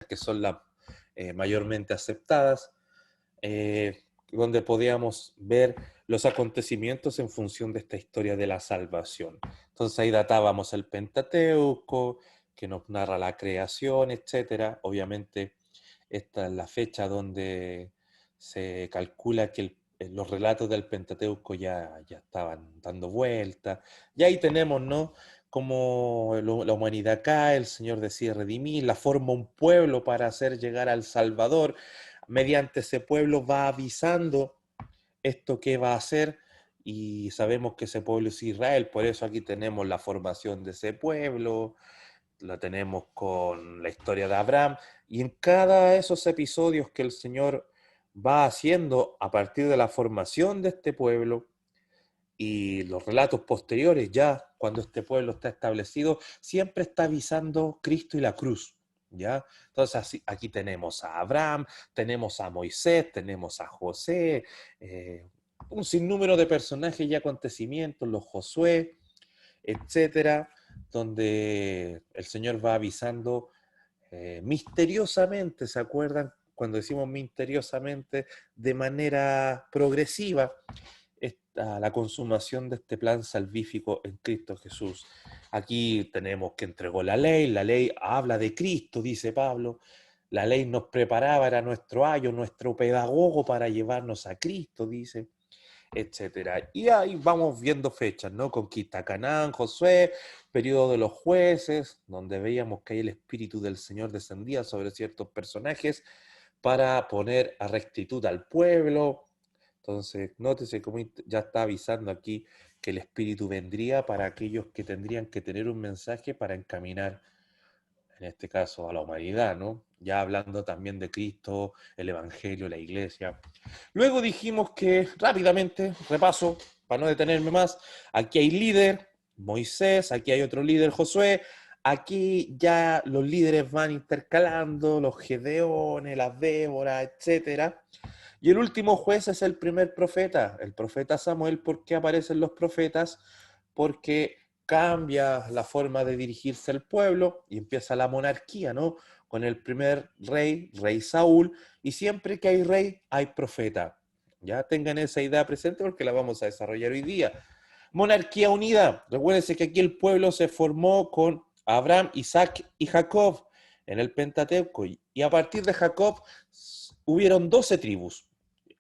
que son las mayormente aceptadas, donde podíamos ver los acontecimientos en función de esta historia de la salvación. Entonces ahí datábamos el Pentateuco, que nos narra la creación, etcétera. Obviamente esta es la fecha donde se calcula que los relatos del Pentateuco ya estaban dando vueltas. Y ahí tenemos, ¿no? Cómo la humanidad cae, el Señor decide redimir, la forma un pueblo para hacer llegar al Salvador. Mediante ese pueblo va avisando esto que va a hacer y sabemos que ese pueblo es Israel, por eso aquí tenemos la formación de ese pueblo, la tenemos con la historia de Abraham, y en cada de esos episodios que el Señor va haciendo a partir de la formación de este pueblo y los relatos posteriores ya, cuando este pueblo está establecido, siempre está avisando Cristo y la cruz, ¿ya? Entonces aquí tenemos a Abraham, tenemos a Moisés, tenemos a José, un sinnúmero de personajes y acontecimientos, los Josué, etcétera, donde el Señor va avisando misteriosamente, ¿se acuerdan? Cuando decimos misteriosamente, de manera progresiva, la consumación de este plan salvífico en Cristo Jesús. Aquí tenemos que entregó la ley habla de Cristo, dice Pablo, la ley nos preparaba, era nuestro ayo, nuestro pedagogo para llevarnos a Cristo, dice, etcétera. Y ahí vamos viendo fechas, ¿no? Conquista Canaán, Josué, periodo de los jueces, donde veíamos que ahí el Espíritu del Señor descendía sobre ciertos personajes para poner a rectitud al pueblo. Entonces, nótese cómo ya está avisando aquí que el Espíritu vendría para aquellos que tendrían que tener un mensaje para encaminar, en este caso, a la humanidad, ¿no? Ya hablando también de Cristo, el Evangelio, la Iglesia. Luego dijimos que, rápidamente, repaso, para no detenerme más, aquí hay líder, Moisés, aquí hay otro líder, Josué, aquí ya los líderes van intercalando, los Gedeones, las Déboras, etcétera. Y el último juez es el primer profeta, el profeta Samuel. ¿Por qué aparecen los profetas? Porque cambia la forma de dirigirse al pueblo y empieza la monarquía, ¿no? Con el primer rey, rey Saúl, y siempre que hay rey, hay profeta. Ya tengan esa idea presente porque la vamos a desarrollar hoy día. Monarquía unida. Recuérdense que aquí el pueblo se formó con Abraham, Isaac y Jacob en el Pentateuco. Y a partir de Jacob hubieron 12 tribus.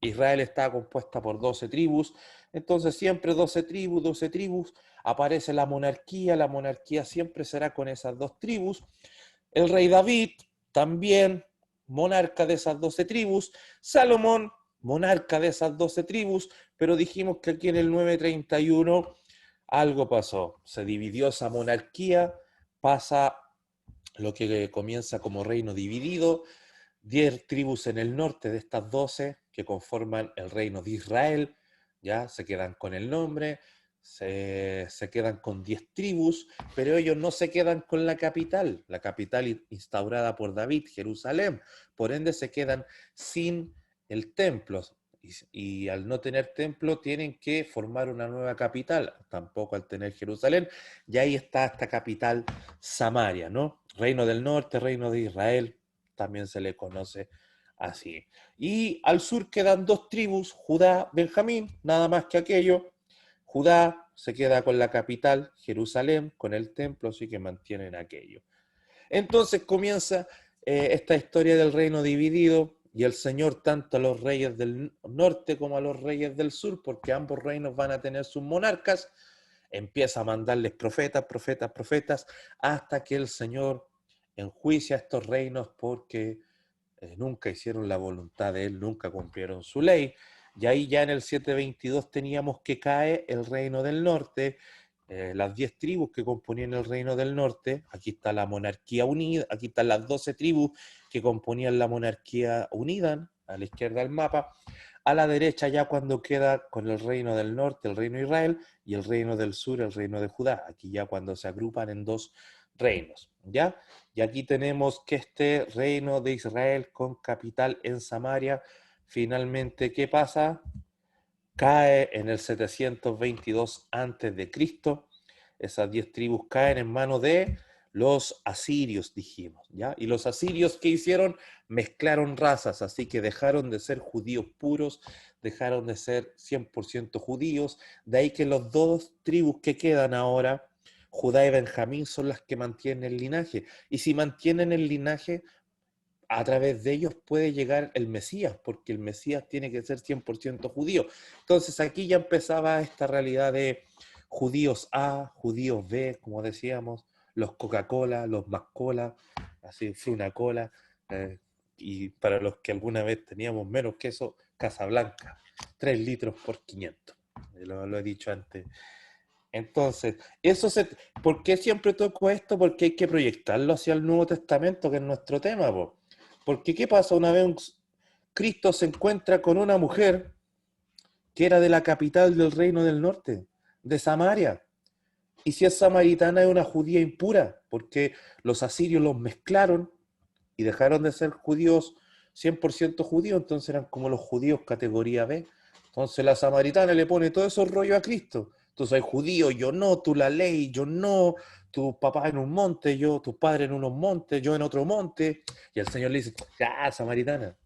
Israel está compuesta por 12 tribus, entonces siempre 12 tribus, 12 tribus, aparece la monarquía siempre será con esas dos tribus. El rey David, también monarca de esas 12 tribus. Salomón, monarca de esas 12 tribus, pero dijimos que aquí en el 931 algo pasó, se dividió esa monarquía, pasa lo que comienza como reino dividido, 10 tribus en el norte de estas 12 que conforman el reino de Israel, ya se quedan con el nombre, se quedan con 10 tribus, pero ellos no se quedan con la capital instaurada por David, Jerusalén, por ende se quedan sin el templo. Y al no tener templo tienen que formar una nueva capital, tampoco al tener Jerusalén, y ahí está esta capital Samaria, ¿no? Reino del norte, reino de Israel, también se le conoce así. Y al sur quedan dos tribus, Judá, Benjamín, nada más que aquello. Judá se queda con la capital, Jerusalén, con el templo, así que mantienen aquello. Entonces comienza esta historia del reino dividido y el Señor tanto a los reyes del norte como a los reyes del sur, porque ambos reinos van a tener sus monarcas, empieza a mandarles profetas, profetas, profetas, hasta que el Señor enjuicia a estos reinos porque nunca hicieron la voluntad de Él, nunca cumplieron su ley. Y ahí ya en el 722 teníamos que cae el reino del norte, las 10 tribus que componían el reino del norte, aquí está la monarquía unida, aquí están las 12 tribus que componían la monarquía unida, a la izquierda del mapa, a la derecha ya cuando queda con el reino del norte, el reino de Israel, y el reino del sur, el reino de Judá, aquí ya cuando se agrupan en dos reinos, ¿ya? Y aquí tenemos que este reino de Israel con capital en Samaria, finalmente, ¿qué pasa? Cae en el 722 a.C. Esas 10 tribus caen en manos de Los asirios, dijimos, ¿ya? Y los asirios, ¿qué hicieron? Mezclaron razas, así que dejaron de ser judíos puros, dejaron de ser 100% judíos, de ahí que los dos tribus que quedan ahora, Judá y Benjamín, son las que mantienen el linaje. Y si mantienen el linaje, a través de ellos puede llegar el Mesías, porque el Mesías tiene que ser 100% judío. Entonces aquí ya empezaba esta realidad de judíos A, judíos B, como decíamos, los Coca-Cola, los Mac-Cola, así, Fruna-Cola, y para los que alguna vez teníamos menos queso, Casablanca, 3 litros por 500. Lo he dicho antes. Entonces, ¿por qué siempre toco esto? Porque hay que proyectarlo hacia el Nuevo Testamento, que es nuestro tema, po. Porque ¿qué pasa? Una vez Cristo se encuentra con una mujer que era de la capital del reino del norte, de Samaria. Y si es samaritana es una judía impura, porque los asirios los mezclaron y dejaron de ser judíos 100% judíos, entonces eran como los judíos categoría B. Entonces la samaritana le pone todo esos rollos a Cristo. Tú soy judío, yo no, tú la ley, yo no, tu papá en un monte, yo, tu padre en unos montes, yo en otro monte. Y el Señor le dice, ya, samaritana,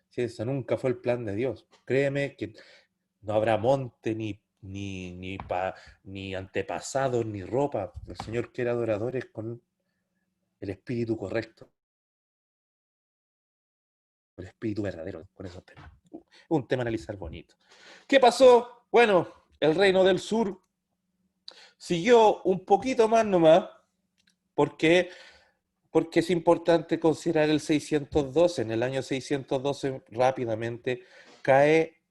si eso nunca fue el plan de Dios. Créeme que no habrá monte, ni antepasados, ni ropa. El Señor quiere adoradores con el espíritu correcto, el espíritu verdadero, con esos temas. Un tema a analizar bonito. ¿Qué pasó? Bueno, el reino del sur siguió un poquito más nomás, porque, porque es importante considerar el 612. En el año 612 rápidamente cae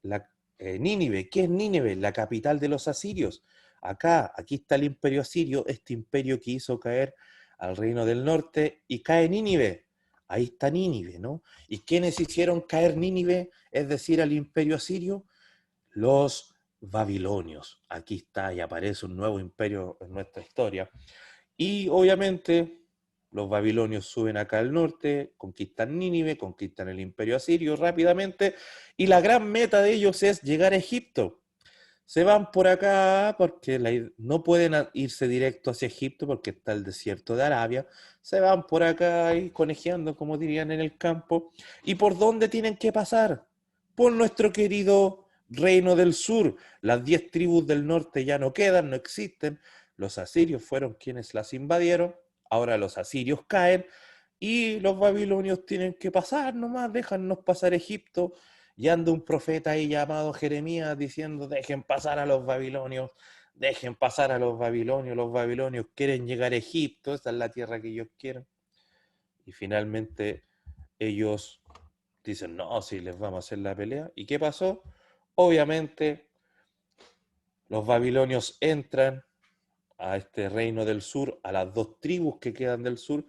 Nínive. ¿Qué es Nínive? La capital de los asirios. Aquí está el imperio asirio, este imperio que hizo caer al reino del norte, y cae Nínive. Ahí está Nínive, ¿no? ¿Y quiénes hicieron caer Nínive, es decir, al imperio asirio? Los babilonios. Aquí está y aparece un nuevo imperio en nuestra historia. Y obviamente los babilonios suben acá al norte, conquistan Nínive, conquistan el imperio asirio rápidamente, y la gran meta de ellos es llegar a Egipto. Se van por acá porque no pueden irse directo hacia Egipto porque está el desierto de Arabia. Se van por acá y conejeando, como dirían en el campo. ¿Y por dónde tienen que pasar? Por nuestro querido reino del sur. Las 10 tribus del norte ya no quedan, no existen. Los asirios fueron quienes las invadieron. Ahora los asirios caen y los babilonios tienen que pasar nomás, déjanos pasar Egipto. Y anda un profeta ahí llamado Jeremías diciendo, dejen pasar a los babilonios, dejen pasar a los babilonios quieren llegar a Egipto, esa es la tierra que ellos quieren. Y finalmente ellos dicen, no, si les vamos a hacer la pelea. ¿Y qué pasó? Obviamente los babilonios entran a este reino del sur, a las 2 tribus que quedan del sur,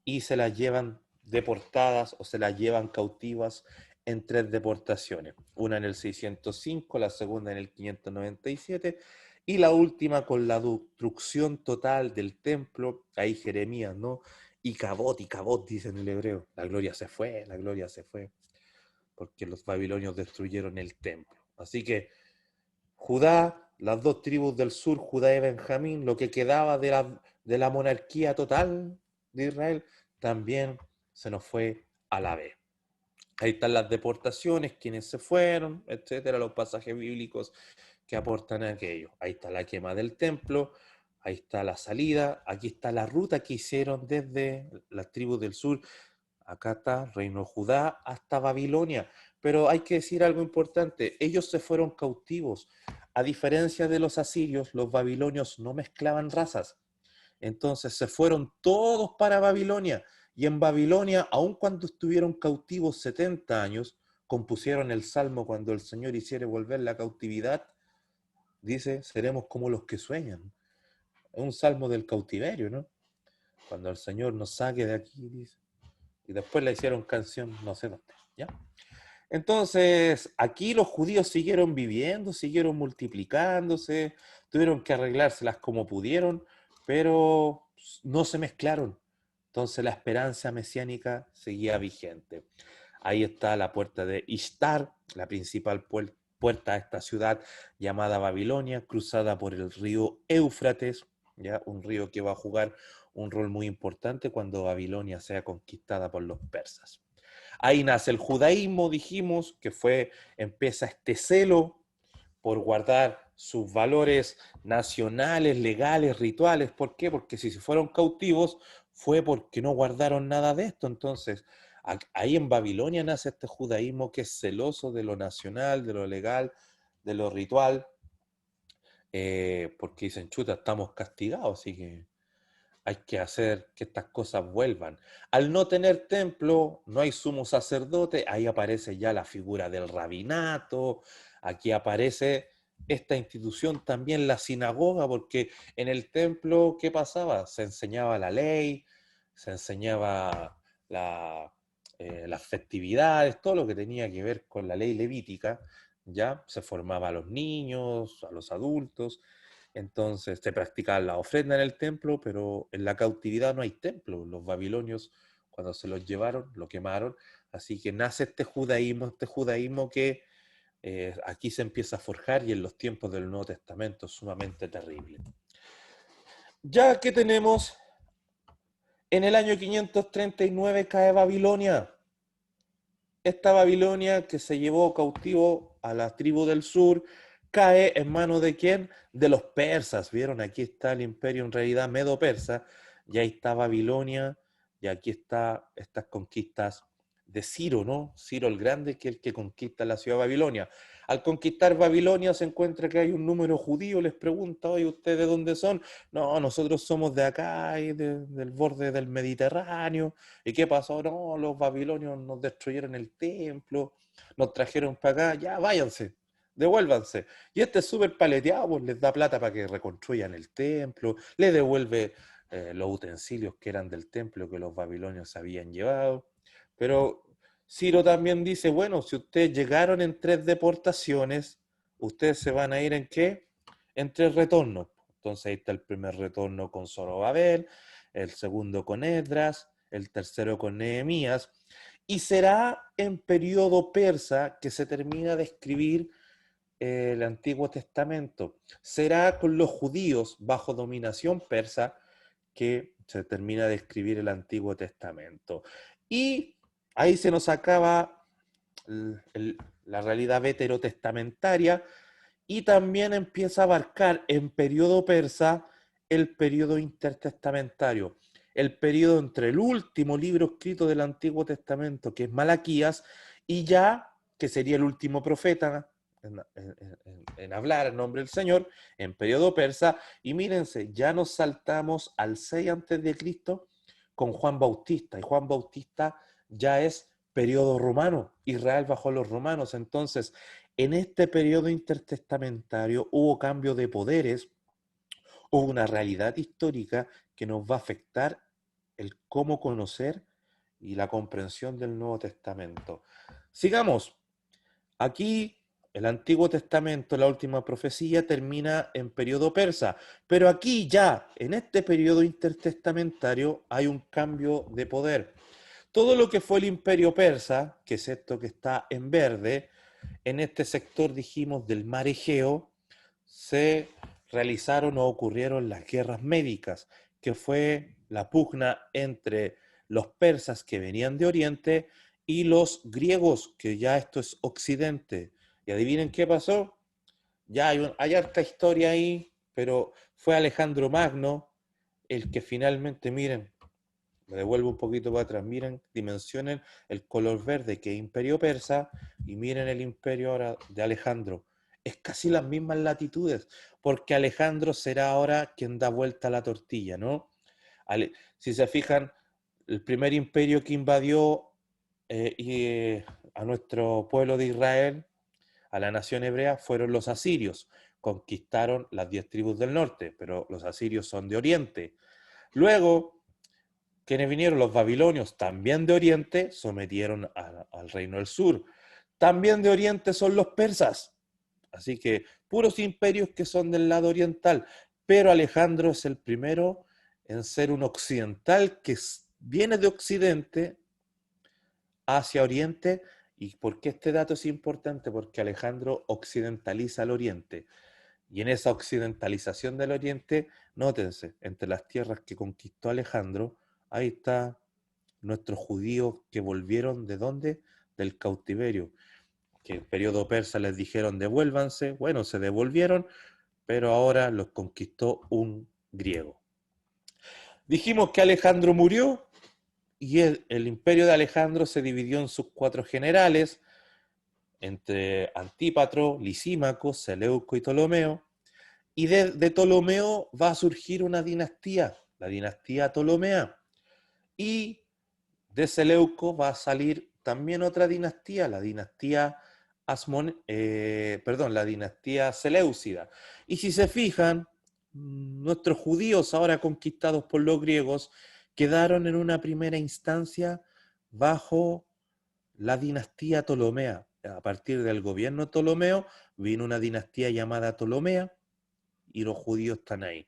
y se las llevan deportadas o se las llevan cautivas en 3 deportaciones. Una en el 605, la segunda en el 597 y la última con la destrucción total del templo. Ahí Jeremías, ¿no? Y cabot, dicen en el hebreo. La gloria se fue, porque los babilonios destruyeron el templo. Así que Judá, las 2 tribus del sur, Judá y Benjamín, lo que quedaba de la monarquía total de Israel, también se nos fue a la vez. Ahí están las deportaciones, quienes se fueron, etcétera, los pasajes bíblicos que aportan a aquello. Ahí está la quema del templo, ahí está la salida, aquí está la ruta que hicieron desde las tribus del sur. Acá está Reino de Judá hasta Babilonia. Pero hay que decir algo importante, ellos se fueron cautivos. A diferencia de los asirios, los babilonios no mezclaban razas. Entonces se fueron todos para Babilonia. Y en Babilonia, aun cuando estuvieron cautivos 70 años, compusieron el Salmo cuando el Señor hiciere volver la cautividad. Dice, seremos como los que sueñan. Es un salmo del cautiverio, ¿no? Cuando el Señor nos saque de aquí, dice. Y después la hicieron canción no sé dónde, ¿ya? Entonces, aquí los judíos siguieron viviendo, siguieron multiplicándose, tuvieron que arreglárselas como pudieron, pero no se mezclaron. Entonces la esperanza mesiánica seguía vigente. Ahí está la puerta de Ishtar, la principal puerta a esta ciudad llamada Babilonia, cruzada por el río Éufrates, ¿ya? Un río que va a jugar un rol muy importante cuando Babilonia sea conquistada por los persas. Ahí nace el judaísmo, dijimos, que empieza este celo por guardar sus valores nacionales, legales, rituales. ¿Por qué? Porque si se fueron cautivos fue porque no guardaron nada de esto. Entonces, ahí en Babilonia nace este judaísmo que es celoso de lo nacional, de lo legal, de lo ritual, porque dicen, chuta, estamos castigados, así que hay que hacer que estas cosas vuelvan. Al no tener templo, no hay sumo sacerdote, ahí aparece ya la figura del rabinato, aquí aparece esta institución también, la sinagoga, porque en el templo, ¿qué pasaba? Se enseñaba la ley, se enseñaba las festividades, todo lo que tenía que ver con la ley levítica, ya se formaba a los niños, a los adultos, entonces se practicaba la ofrenda en el templo, pero en la cautividad no hay templo. Los babilonios, cuando se los llevaron, lo quemaron. Así que nace este judaísmo que aquí se empieza a forjar y en los tiempos del Nuevo Testamento es sumamente terrible. Ya que tenemos, en el año 539 cae Babilonia. Esta Babilonia que se llevó cautivo a la tribu del sur cae en manos de quién? De los persas. ¿Vieron? Aquí está el imperio en realidad medo-persa, y ahí está Babilonia, y aquí están estas conquistas de Ciro, ¿no? Ciro el Grande, que es el que conquista la ciudad de Babilonia. Al conquistar Babilonia se encuentra que hay un número judío, les pregunta, oye, ¿ustedes de dónde son? No, nosotros somos de acá, y del borde del Mediterráneo. ¿Y qué pasó? No, los babilonios nos destruyeron el templo, nos trajeron para acá, ya váyanse, devuélvanse. Y este es súper paleteado, pues les da plata para que reconstruyan el templo, le devuelve los utensilios que eran del templo que los babilonios habían llevado. Pero Ciro también dice, bueno, si ustedes llegaron en 3 deportaciones, ustedes se van a ir ¿en qué? En 3 retornos. Entonces ahí está el primer retorno con Zorobabel, el segundo con Esdras, el tercero con Nehemías, y será en periodo persa que se termina de escribir el Antiguo Testamento. Será con los judíos bajo dominación persa que se termina de escribir el Antiguo Testamento. Y ahí se nos acaba la realidad veterotestamentaria y también empieza a abarcar en periodo persa el periodo intertestamentario, el periodo entre el último libro escrito del Antiguo Testamento, que es Malaquías, y ya, que sería el último profeta en hablar en nombre del Señor, en periodo persa, y mírense, ya nos saltamos al 6 antes de Cristo con Juan Bautista, y Juan Bautista ya es periodo romano, Israel bajo los romanos. Entonces, en este periodo intertestamentario hubo cambio de poderes, hubo una realidad histórica que nos va a afectar el cómo conocer y la comprensión del Nuevo Testamento. Sigamos. Aquí el Antiguo Testamento, la última profecía, termina en periodo persa, pero aquí ya, en este periodo intertestamentario, hay un cambio de poder. Todo lo que fue el imperio persa, que es esto que está en verde, en este sector, dijimos, del mar Egeo, se realizaron o ocurrieron las guerras médicas, que fue la pugna entre los persas que venían de Oriente y los griegos, que ya esto es Occidente. Y adivinen qué pasó. Ya hay harta historia ahí, pero fue Alejandro Magno el que finalmente, miren, me devuelvo un poquito para atrás, miren, dimensionen el color verde que es Imperio Persa y miren el imperio ahora de Alejandro. Es casi las mismas latitudes, porque Alejandro será ahora quien da vuelta a la tortilla, ¿no? Si se fijan, el primer imperio que invadió a nuestro pueblo de Israel, a la nación hebrea, fueron los asirios. Conquistaron las 10 tribus del norte, pero los asirios son de oriente. Luego, quienes vinieron, los babilonios, también de Oriente, sometieron al reino del sur. También de Oriente son los persas. Así que puros imperios que son del lado oriental. Pero Alejandro es el primero en ser un occidental que viene de Occidente hacia Oriente. ¿Y por qué este dato es importante? Porque Alejandro occidentaliza al Oriente. Y en esa occidentalización del Oriente, nótense, entre las tierras que conquistó Alejandro, ahí está nuestros judíos que volvieron ¿de dónde? Del cautiverio, que en el periodo persa les dijeron devuélvanse, bueno, se devolvieron, pero ahora los conquistó un griego. Dijimos que Alejandro murió y el imperio de Alejandro se dividió en sus 4 generales, entre Antípatro, Lisímaco, Seleuco y Ptolomeo, y de Ptolomeo va a surgir una dinastía, la dinastía Ptolomea, y de Seleuco va a salir también otra dinastía, la dinastía la dinastía Seleucida. Y si se fijan, nuestros judíos ahora conquistados por los griegos quedaron en una primera instancia bajo la dinastía Ptolomea. A partir del gobierno Ptolomeo vino una dinastía llamada Ptolomea y los judíos están ahí.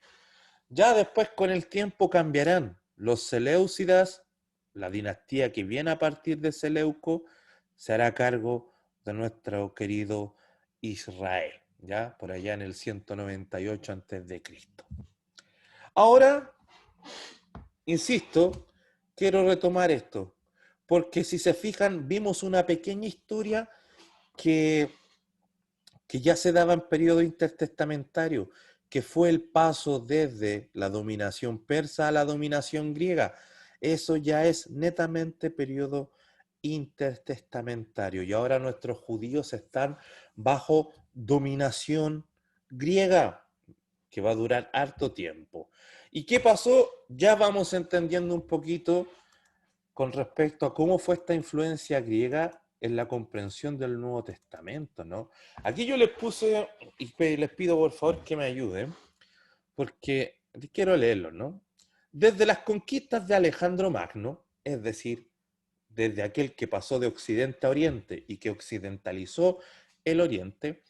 Ya después con el tiempo cambiarán. Los Seleucidas, la dinastía que viene a partir de Seleuco, se hará cargo de nuestro querido Israel, ya por allá en el 198 a.C. Ahora, insisto, quiero retomar esto, porque si se fijan, vimos una pequeña historia que, que ya se daba en periodo intertestamentario, que fue el paso desde la dominación persa a la dominación griega. Eso ya es netamente periodo intertestamentario y ahora nuestros judíos están bajo dominación griega, que va a durar harto tiempo. ¿Y qué pasó? Ya vamos entendiendo un poquito con respecto a cómo fue esta influencia griega en la comprensión del Nuevo Testamento, ¿no? Aquí yo les puse, y les pido por favor que me ayuden, porque quiero leerlo, ¿no? Desde las conquistas de Alejandro Magno, es decir, desde aquel que pasó de Occidente a Oriente y que occidentalizó el Oriente,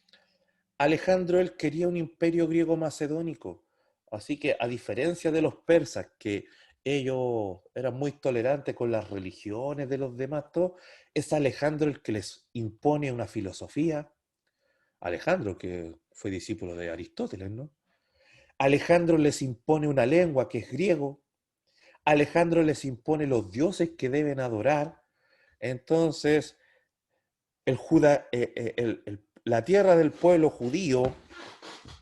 Alejandro él quería un imperio griego macedónico. Así que a diferencia de los persas, que ellos eran muy tolerantes con las religiones de los demás, todo, es Alejandro el que les impone una filosofía. Alejandro, que fue discípulo de Aristóteles, ¿no? Alejandro les impone una lengua que es griego. Alejandro les impone los dioses que deben adorar. Entonces, la tierra del pueblo judío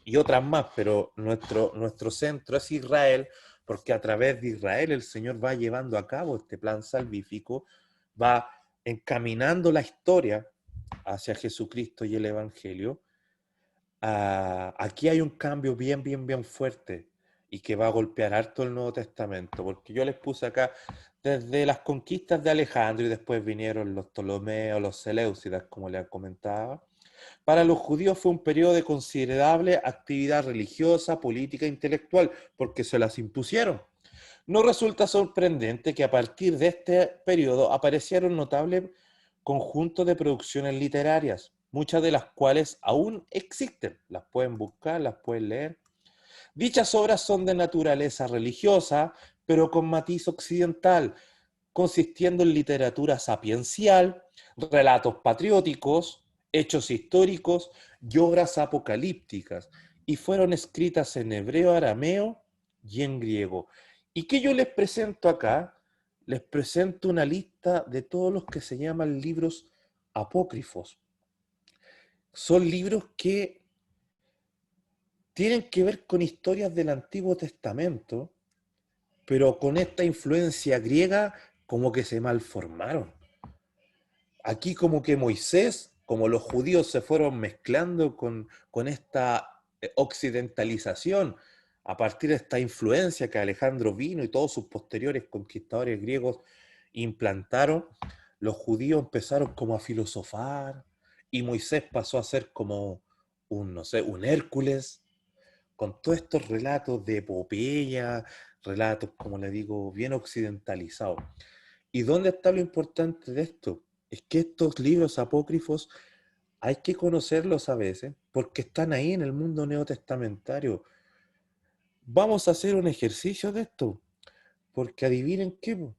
y otras más, pero nuestro centro es Israel, porque a través de Israel el Señor va llevando a cabo este plan salvífico, va encaminando la historia hacia Jesucristo y el Evangelio. Aquí hay un cambio bien fuerte y que va a golpear harto el Nuevo Testamento, porque yo les puse acá desde las conquistas de Alejandro y después vinieron los Ptolomeos, los Seleucidas, como les comentaba. Para los judíos fue un periodo de considerable actividad religiosa, política e intelectual, porque se las impusieron. No resulta sorprendente que a partir de este periodo aparecieron notables conjuntos de producciones literarias, muchas de las cuales aún existen. Las pueden buscar, las pueden leer. Dichas obras son de naturaleza religiosa, pero con matiz occidental, consistiendo en literatura sapiencial, relatos patrióticos, hechos históricos y obras apocalípticas, y fueron escritas en hebreo, arameo y en griego. ¿Y qué yo les presento acá? Les presento una lista de todos los que se llaman libros apócrifos. Son libros que tienen que ver con historias del Antiguo Testamento, pero con esta influencia griega como que se malformaron. Aquí como que Moisés, como los judíos se fueron mezclando con esta occidentalización, a partir de esta influencia que Alejandro vino y todos sus posteriores conquistadores griegos implantaron, los judíos empezaron como a filosofar y Moisés pasó a ser como un, no sé, un Hércules, con todos estos relatos de epopeya, relatos, como le digo, bien occidentalizados. ¿Y dónde está lo importante de esto? Es que estos libros apócrifos hay que conocerlos a veces porque están ahí en el mundo neotestamentario. Vamos a hacer un ejercicio de esto, porque adivinen qué,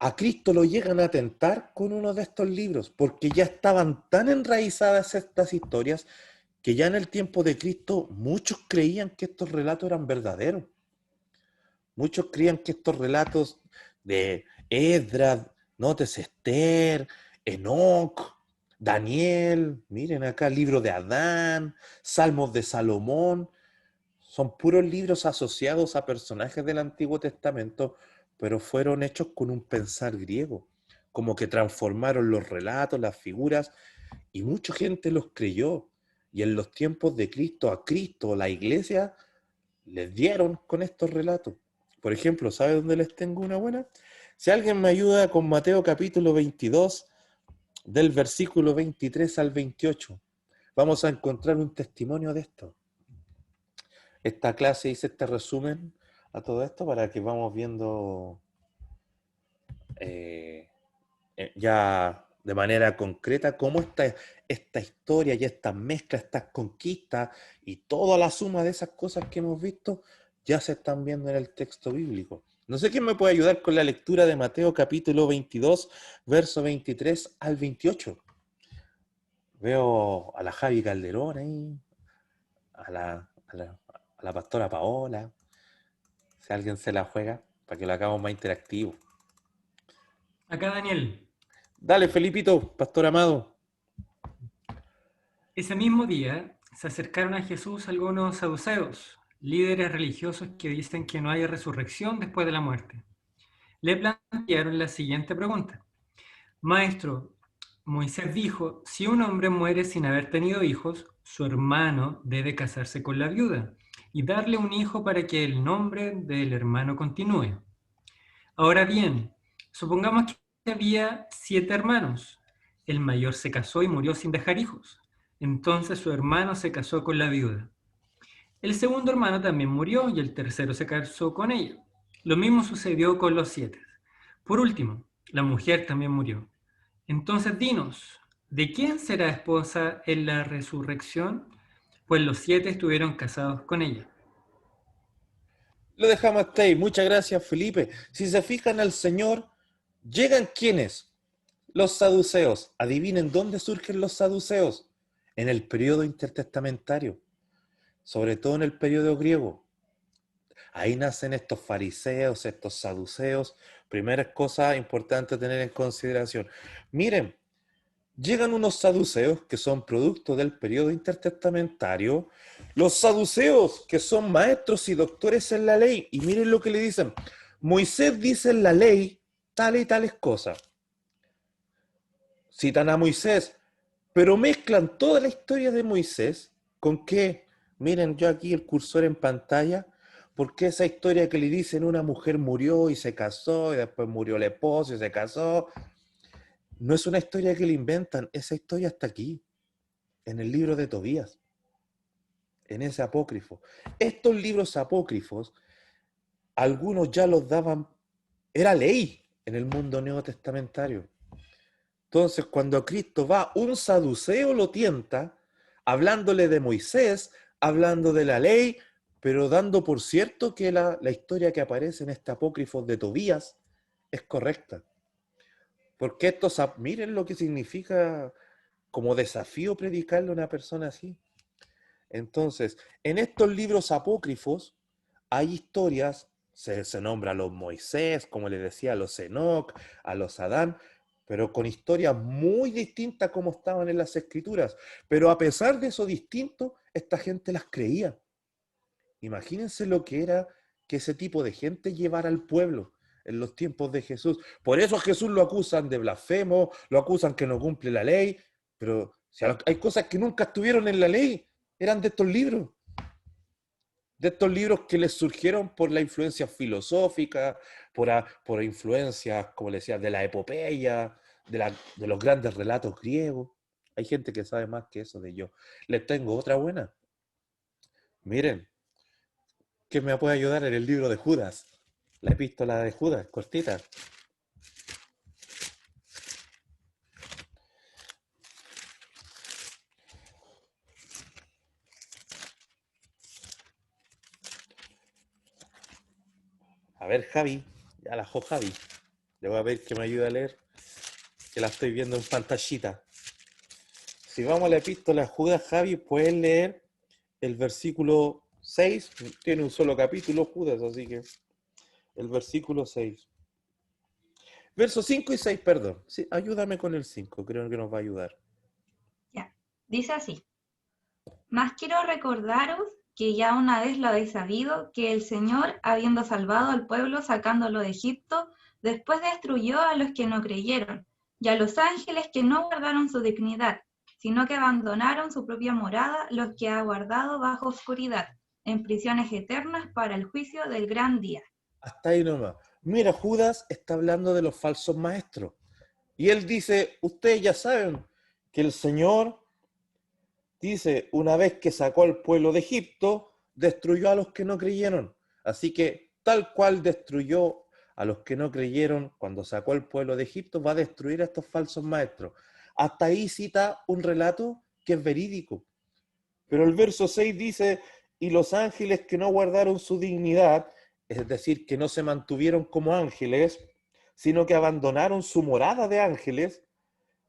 a Cristo lo llegan a tentar con uno de estos libros, porque ya estaban tan enraizadas estas historias que ya en el tiempo de Cristo muchos creían que estos relatos eran verdaderos. Muchos creían que estos relatos de Esdras, nótese Esther, Enoc, Daniel, miren acá, libro de Adán, Salmos de Salomón, son puros libros asociados a personajes del Antiguo Testamento, pero fueron hechos con un pensar griego, como que transformaron los relatos, las figuras, y mucha gente los creyó. Y en los tiempos de Cristo, a Cristo, la iglesia, les dieron con estos relatos. Por ejemplo, ¿sabe dónde les tengo una buena? Si alguien me ayuda con Mateo capítulo 22, del versículo 23 al 28, vamos a encontrar un testimonio de esto. Esta clase hice este resumen a todo esto para que vamos viendo ya de manera concreta cómo esta historia y esta mezcla, estas conquistas y toda la suma de esas cosas que hemos visto ya se están viendo en el texto bíblico. No sé quién me puede ayudar con la lectura de Mateo capítulo 22, verso 23 al 28. Veo a la Javi Calderón ahí, a la pastora Paola, si alguien se la juega, para que lo hagamos más interactivo. Acá Daniel. Dale, Felipito, pastor amado. Ese mismo día se acercaron a Jesús algunos saduceos, líderes religiosos que dicen que no hay resurrección después de la muerte. Le plantearon la siguiente pregunta. Maestro, Moisés dijo, si un hombre muere sin haber tenido hijos, su hermano debe casarse con la viuda y darle un hijo para que el nombre del hermano continúe. Ahora bien, supongamos que había 7 hermanos. El mayor se casó y murió sin dejar hijos. Entonces su hermano se casó con la viuda. El segundo hermano también murió y el tercero se casó con ella. Lo mismo sucedió con los 7. Por último, la mujer también murió. Entonces dinos, ¿de quién será esposa en la resurrección? Pues los 7 estuvieron casados con ella. Lo dejamos hasta ahí. Muchas gracias, Felipe. Si se fijan al Señor, llegan ¿quiénes? Los saduceos. Adivinen dónde surgen los saduceos. En el periodo intertestamentario, sobre todo en el periodo griego. Ahí nacen estos fariseos, estos saduceos. Primeras cosas importantes a tener en consideración. Miren, llegan unos saduceos que son producto del periodo intertestamentario, los saduceos que son maestros y doctores en la ley, y miren lo que le dicen, Moisés dice en la ley tales y tales cosas. Citan a Moisés, pero mezclan toda la historia de Moisés con que, miren yo aquí el cursor en pantalla, porque esa historia que le dicen una mujer murió y se casó, y después murió el esposo y se casó, no es una historia que le inventan, esa historia está aquí, en el libro de Tobías, en ese apócrifo. Estos libros apócrifos, algunos ya los daban, era ley en el mundo neotestamentario. Entonces, cuando Cristo va, un saduceo lo tienta, hablándole de Moisés, hablando de la ley, pero dando por cierto que la historia que aparece en este apócrifo de Tobías es correcta. Porque estos, miren lo que significa como desafío predicarle a una persona así. Entonces, en estos libros apócrifos hay historias, se nombra a los Moisés, como les decía, a los Enoc, a los Adán, pero con historias muy distintas como estaban en las escrituras. Pero a pesar de eso distinto, esta gente las creía. Imagínense lo que era que ese tipo de gente llevara al pueblo en los tiempos de Jesús. Por eso a Jesús lo acusan de blasfemo, lo acusan que no cumple la ley, pero si hay cosas que nunca estuvieron en la ley, eran de estos libros que les surgieron por la influencia filosófica, por influencias, como les decía, de la epopeya, de los grandes relatos griegos. Hay gente que sabe más que eso de yo. Les tengo otra buena. Miren, ¿qué me puede ayudar en el libro de Judas? La epístola de Judas, cortita. A ver, Javi, ya la jo Javi. Le voy a pedir que me ayude a leer, que la estoy viendo en pantallita. si vamos a la epístola a Judas, Javi, puedes leer el versículo 6. Tiene un solo capítulo Judas, así que el versículo 6. Versos 5 y 6, perdón. Sí, ayúdame con el 5, creo que nos va a ayudar. Ya. Dice así: Mas quiero recordaros que ya una vez lo habéis sabido, que el Señor, habiendo salvado al pueblo sacándolo de Egipto, después destruyó a los que no creyeron, y a los ángeles que no guardaron su dignidad, sino que abandonaron su propia morada, los que ha guardado bajo oscuridad, en prisiones eternas para el juicio del gran día. Hasta ahí nomás. Mira, Judas está hablando de los falsos maestros. Y él dice, ustedes ya saben que el Señor dice, una vez que sacó al pueblo de Egipto, destruyó a los que no creyeron. Así que tal cual destruyó a los que no creyeron cuando sacó al pueblo de Egipto, va a destruir a estos falsos maestros. Hasta ahí cita un relato que es verídico. Pero el verso 6 dice, y los ángeles que no guardaron su dignidad, es decir, que no se mantuvieron como ángeles, sino que abandonaron su morada de ángeles,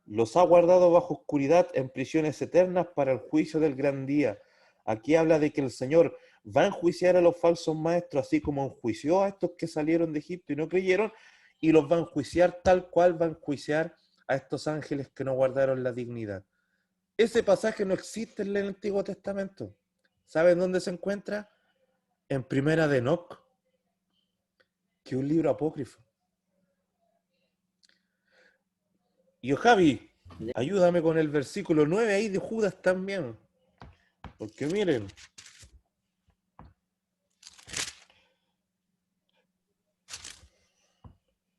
los ha guardado bajo oscuridad en prisiones eternas para el juicio del gran día. Aquí habla de que el Señor va a enjuiciar a los falsos maestros, así como enjuició a estos que salieron de Egipto y no creyeron, y los va a enjuiciar tal cual va a enjuiciar a estos ángeles que no guardaron la dignidad. Ese pasaje no existe en el Antiguo Testamento. ¿Saben dónde se encuentra? En Primera de Enoc, que es un libro apócrifo. Y Javi, ayúdame con el versículo 9 ahí de Judas también. Porque miren.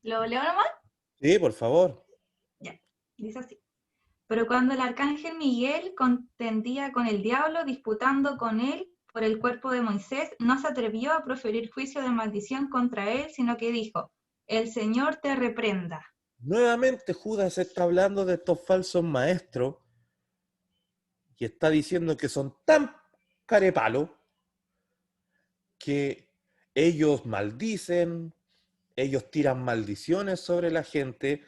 ¿Lo leo nomás? Sí, por favor. Ya, dice así. Pero cuando el arcángel Miguel contendía con el diablo, disputando con él por el cuerpo de Moisés, no se atrevió a proferir juicio de maldición contra él, sino que dijo: El Señor te reprenda. Nuevamente Judas está hablando de estos falsos maestros y está diciendo que son tan carepalos que ellos maldicen, ellos tiran maldiciones sobre la gente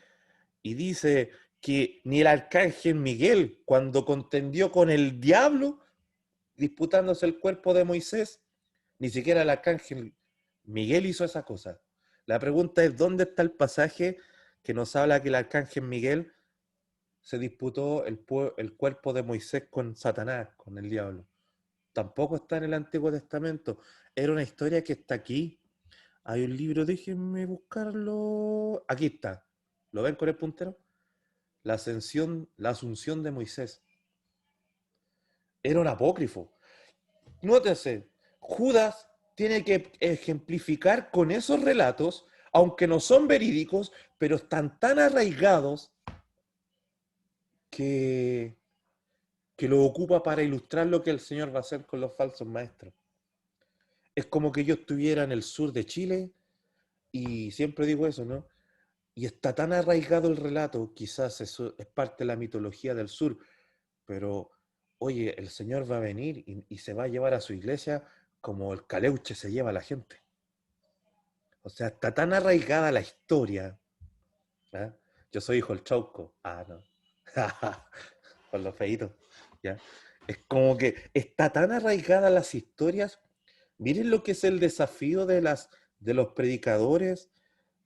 y dice que ni el arcángel Miguel, cuando contendió con el diablo, disputándose el cuerpo de Moisés, ni siquiera el arcángel Miguel hizo esa cosa. La pregunta es, ¿dónde está el pasaje que nos habla que el arcángel Miguel se disputó el cuerpo de Moisés con Satanás, con el diablo? Tampoco está en el Antiguo Testamento. Era una historia que está aquí. Hay un libro, déjenme buscarlo. Aquí está. ¿Lo ven con el puntero? La asunción de Moisés. Era un apócrifo. Nótese, Judas tiene que ejemplificar con esos relatos, aunque no son verídicos, pero están tan arraigados que, que lo ocupa para ilustrar lo que el Señor va a hacer con los falsos maestros. Es como que yo estuviera en el sur de Chile, y siempre digo eso, ¿no? Y está tan arraigado el relato, quizás eso es parte de la mitología del sur, pero oye, el Señor va a venir y se va a llevar a su iglesia como el caleuche se lleva a la gente. O sea, está tan arraigada la historia. ¿Ah? Yo soy hijo del Chauco. Ah, no. Con los feitos. ¿Ya? Es como que está tan arraigada las historias. Miren lo que es el desafío de los predicadores,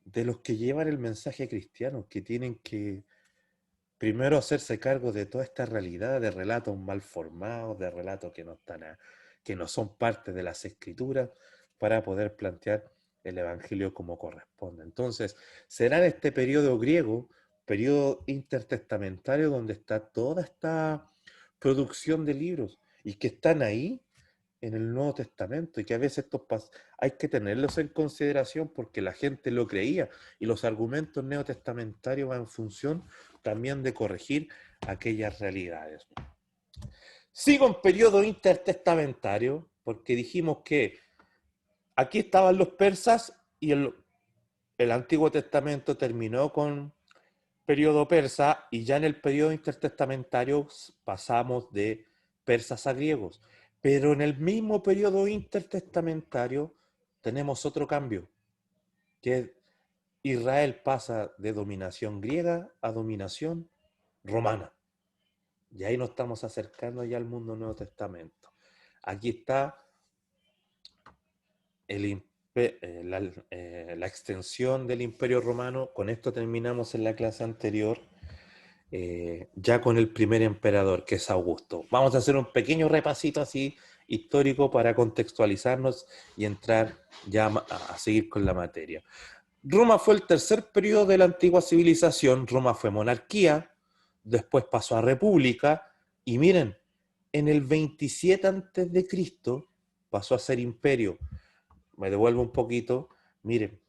de los que llevan el mensaje cristiano, que tienen que primero hacerse cargo de toda esta realidad de relatos mal formados, de relatos que no están que no son parte de las escrituras, para poder plantear el evangelio como corresponde. Entonces, será en este periodo griego, periodo intertestamentario, donde está toda esta producción de libros y que están ahí en el Nuevo Testamento y que a veces hay que tenerlos en consideración porque la gente lo creía y los argumentos neotestamentarios van en función también de corregir aquellas realidades. Sigo en periodo intertestamentario porque dijimos que aquí estaban los persas y el Antiguo Testamento terminó con periodo persa y ya en el periodo intertestamentario pasamos de persas a griegos. Pero en el mismo periodo intertestamentario tenemos otro cambio, que Israel pasa de dominación griega a dominación romana. Y ahí nos estamos acercando ya al mundo Nuevo Testamento. Aquí está la extensión del Imperio Romano. Con esto terminamos en la clase anterior, ya con el primer emperador, que es Augusto. Vamos a hacer un pequeño repasito así histórico para contextualizarnos y entrar ya a seguir con la materia. Roma fue el tercer periodo de la antigua civilización. Roma fue monarquía, después pasó a república, y miren, en el 27 a.C. pasó a ser imperio. Me devuelvo un poquito. Miren,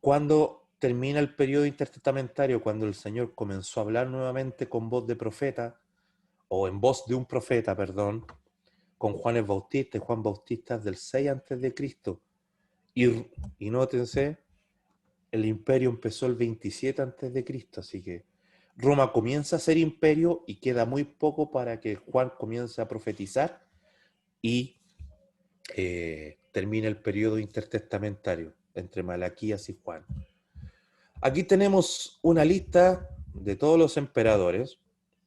cuando termina el periodo intertestamentario, cuando el Señor comenzó a hablar nuevamente con voz de profeta, o en voz de un profeta, perdón, con Juan el Bautista y Juan Bautista del 6 a.C. Y nótense, el imperio empezó el 27 a.C., así que Roma comienza a ser imperio y queda muy poco para que Juan comience a profetizar y termine el periodo intertestamentario entre Malaquías y Juan. Aquí tenemos una lista de todos los emperadores,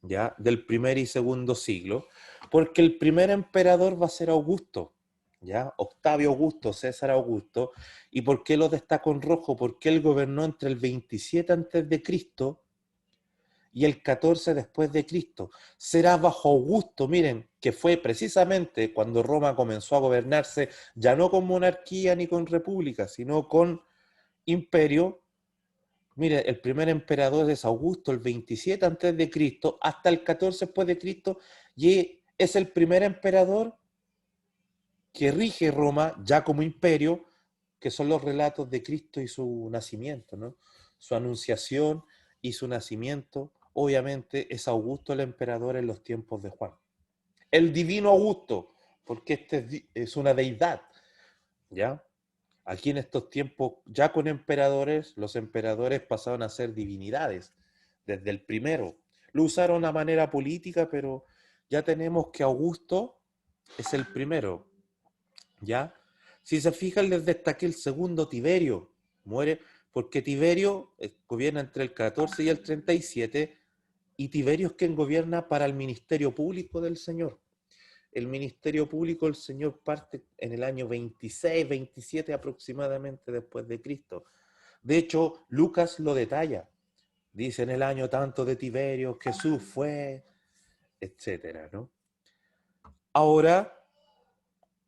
¿ya? Del primer y segundo siglo, porque el primer emperador va a ser Augusto, ¿ya? Octavio Augusto, César Augusto. ¿Y por qué lo destaco en rojo? Porque él gobernó entre el 27 a.C. y el 14 después de Cristo. Será bajo Augusto, miren, que fue precisamente cuando Roma comenzó a gobernarse, ya no con monarquía ni con república, sino con imperio. Mire, el primer emperador es Augusto, el 27 antes de Cristo, hasta el 14 después de Cristo, y es el primer emperador que rige Roma ya como imperio, que son los relatos de Cristo y su nacimiento, ¿no? Su anunciación y su nacimiento. Obviamente es Augusto el emperador en los tiempos de Juan. El divino Augusto, porque este es una deidad, ¿ya? Aquí en estos tiempos, ya con emperadores, los emperadores pasaron a ser divinidades, desde el primero. Lo usaron a manera política, pero ya tenemos que Augusto es el primero, ¿ya? Si se fijan, les destaqué el segundo, Tiberio. Muere porque Tiberio gobierna entre el 14 y el 37, y Tiberio es quien gobierna para el ministerio público del Señor. El ministerio público del Señor parte en el año 26, 27 aproximadamente después de Cristo. De hecho, Lucas lo detalla. Dice en el año tanto de Tiberio, Jesús fue, etcétera, ¿no? Ahora,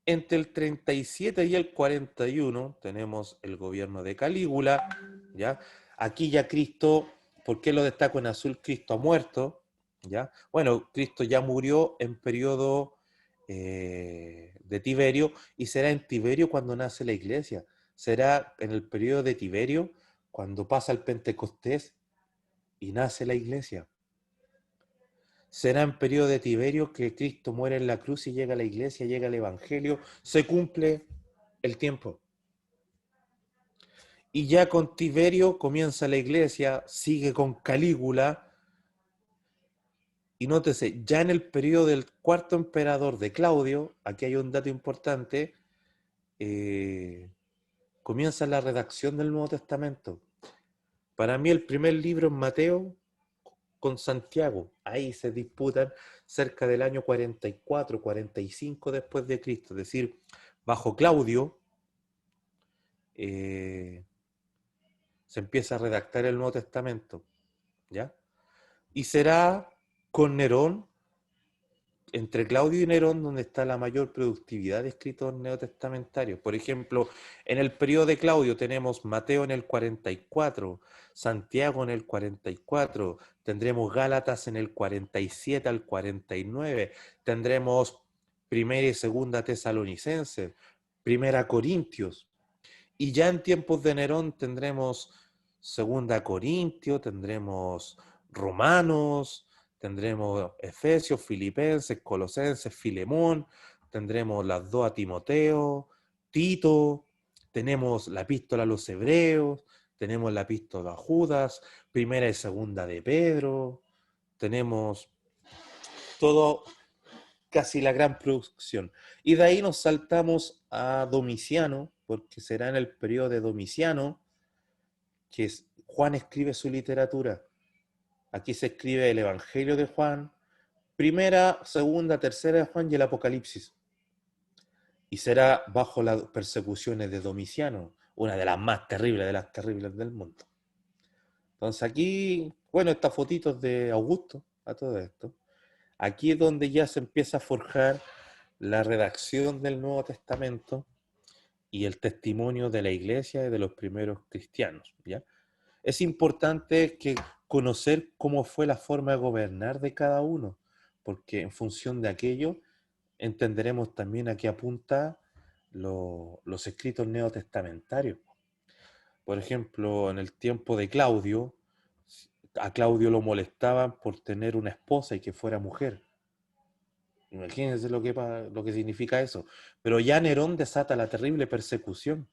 entre el 37 y el 41 tenemos el gobierno de Calígula, ¿ya? Aquí ya Cristo, ¿por qué lo destaco en azul? Cristo ha muerto, ¿ya? Bueno, Cristo ya murió en periodo de Tiberio, y será en Tiberio cuando nace la iglesia. Será en el periodo de Tiberio cuando pasa el Pentecostés y nace la iglesia. Será en periodo de Tiberio que Cristo muere en la cruz y llega a la iglesia, llega el evangelio, se cumple el tiempo. Y ya con Tiberio comienza la iglesia, sigue con Calígula, y nótese, ya en el periodo del cuarto emperador de Claudio, aquí hay un dato importante, comienza la redacción del Nuevo Testamento. Para mí el primer libro es Mateo con Santiago. Ahí se disputan cerca del año 44, 45 después de Cristo. Es decir, bajo Claudio se empieza a redactar el Nuevo Testamento, ¿ya? Y será con Nerón, entre Claudio y Nerón, donde está la mayor productividad de escritos neotestamentarios. Por ejemplo, en el periodo de Claudio tenemos Mateo en el 44, Santiago en el 44, tendremos Gálatas en el 47 al 49, tendremos Primera y Segunda Tesalonicenses, Primera Corintios, y ya en tiempos de Nerón tendremos Segunda Corintios, tendremos Romanos, tendremos Efesios, Filipenses, Colosenses, Filemón, tendremos las dos a Timoteo, Tito, tenemos la epístola a los Hebreos, tenemos la epístola a Judas, primera y segunda de Pedro, tenemos todo, casi la gran producción. Y de ahí nos saltamos a Domiciano, porque será en el periodo de Domiciano que Juan escribe su literatura. Aquí se escribe el Evangelio de Juan, Primera, segunda, tercera de Juan y el Apocalipsis. Y será bajo las persecuciones de Domiciano, una de las más terribles de las terribles del mundo. Entonces aquí, bueno, estas fotitos de Augusto, a todo esto. Aquí es donde ya se empieza a forjar la redacción del Nuevo Testamento y el testimonio de la iglesia y de los primeros cristianos, ¿ya? Es importante conocer cómo fue la forma de gobernar de cada uno, porque en función de aquello entenderemos también a qué apunta los escritos neotestamentarios. Por ejemplo, en el tiempo de Claudio, a Claudio lo molestaban por tener una esposa y que fuera mujer. Imagínense lo que significa eso. Pero ya Nerón desata la terrible persecución,